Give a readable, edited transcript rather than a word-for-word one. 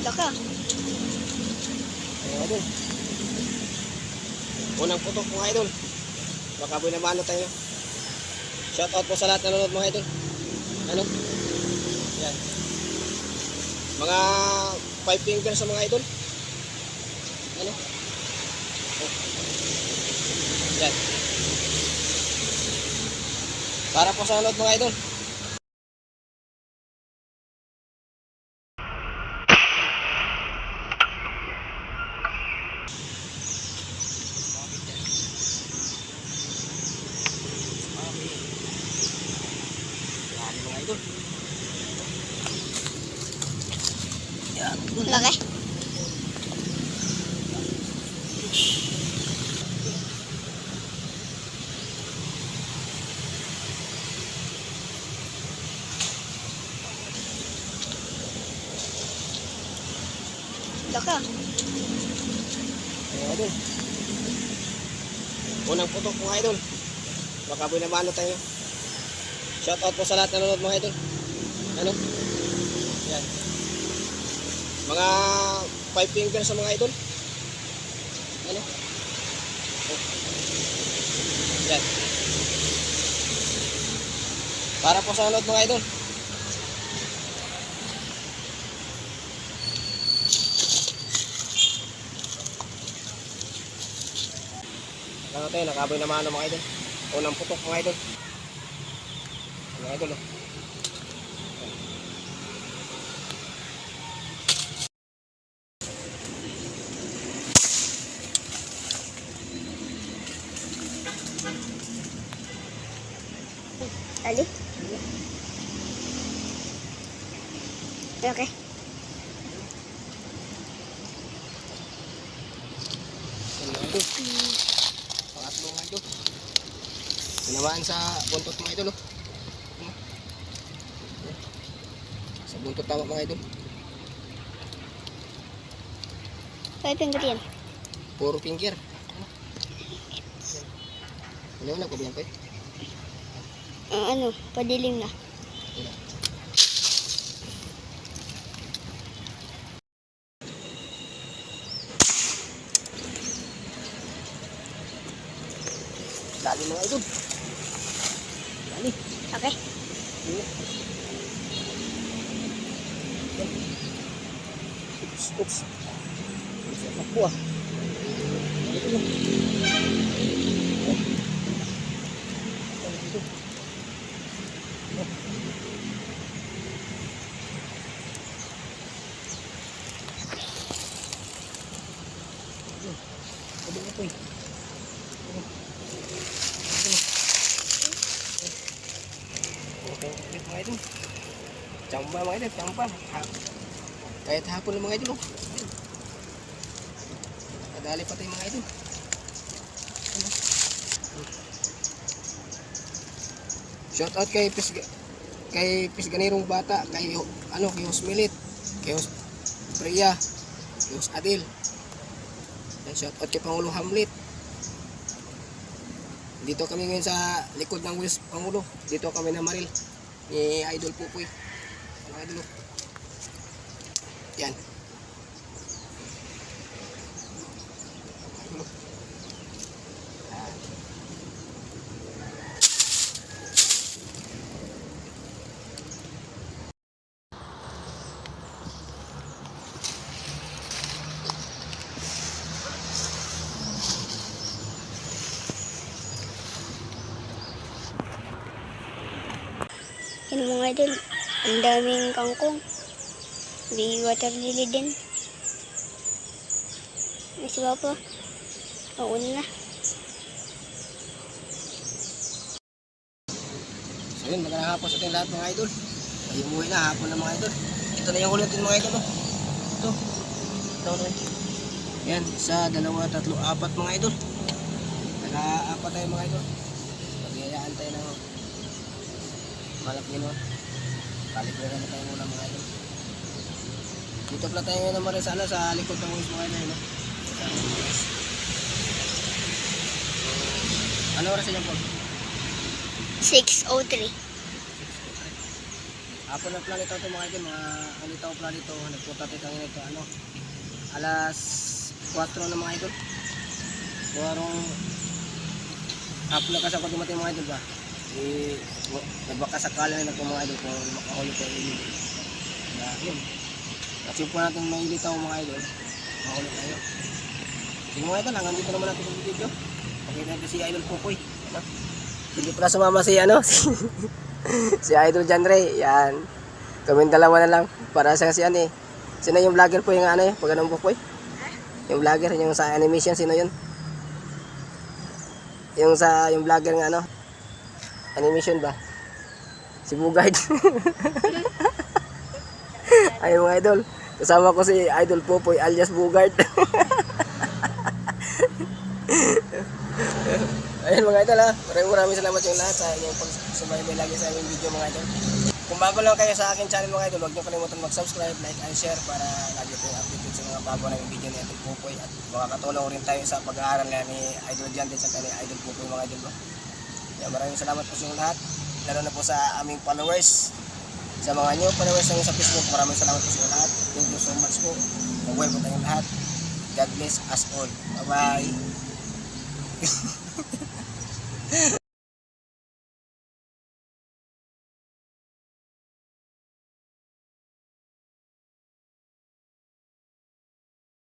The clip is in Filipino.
Laka. Ayan, idol. Unang putok mga idol. Baka binabano tayo. Shout out po sa lahat na nanonood mga idol. Ano? Yan. Mga 5 fingers sa mga idol. Ano? Oh. Yan. Para po sa nanonood mga idol. Laki. Laka. Ayan, idol. Unang putok mga idol. Baka binabano tayo. Shout out po sa lahat na nanonood mga idol. Ano? Yan. Mga 5 fingers sa mga idol. Ano? Oh. Yan. Para po sa nanonood mga idol. Ano tayo, nakaboy naman ng mga idol. Unang putok mga idol. Mga idol oh. Tali. Laki. Mga idol. Pangatlo mga idol. Tinamaan sa buntot mga idol oh. Sa buntot tama mga idol. Kaya finger yan. Puro finger. Ano na kubiyan ko eh. Ano, padilim na. Dali mga idol. Dali. Okay. Oops, oops. Ako ah. Ito lang. Chamba mga idol, chamba. Kahit hapon ng mga idol. Kadali pa tayo mga idol. Shout out kay Pisganirong Bata, kay kay Hosmilit, kay Priya, kay Adil. And shout out kay Pangulo Hamlet. Dito kami ngayon sa likod ng Wheels Pangulo. Dito kami na Maril ni Idol Pupoy. Mga idol. Yan. Yan mga idol. Ang daming kangkong. May water lily din. May siba pa. Pauna na. So yun, magandang hapon sa ating lahat mga idol. Ay umuwi na hapon na mga idol. Ito na yung huli natin mga idol. Ito. Yan, 1, 2, 3, 4 mga idol. Naka-4 tayo mga idol. Paghihayaan tayo ng malap gano'n. Kalibre na tayo muna mga idol. Dito pala tayo naman sa likod ng Wheels mga idol. Ano oras yan po? 6:03. Hapon na planito ito mga idol, mga alitaw planito. Nagpunta tayo kanina ito, alas 4 na mga idol. Buwarong hapon na kasi ako dumating mga idol ba. Nagbakasakala na ito mga idol kung makahuli tayo yun. Yun. Kasi po natin may ilitaw mga idol, makahuli tayo. Sige mga idol, hanggang dito naman natin yung video. Pakita natin si Idol Pupoy. Hindi pala sumama si si Idol John Ray. Yan. Kaming dalawa na lang. Para sa si sino yung vlogger po yung pag anong Pupoy? Yung vlogger, yung sa animation, sino yun? Yung vlogger ng animation ba? Si Bugard. Ay mga idol. Kasama ko si Idol Pupoy alias Bugard. Ayun mga idol maraming salamat yung lahat sa inyong pagsubaybay lagi sa aming video mga idol. Kung bago lang kayo sa aking channel mga idol, huwag niyo kalimutan mag-subscribe, like and share para lagi tayong updated sa mga bago na yung video ni Idol Pupoy at makakatulong rin tayo sa pag-aaral na ni Idol Jan din sa ni Idol Pupoy mga idol. Yan, maraming salamat po sa inyong lahat, lalo na po sa aming followers, sa mga new followers namin sa Facebook. Maraming salamat po sa inyong lahat. Thank you so much po. Mabuhay po tayong lahat. God bless us all. Bye bye.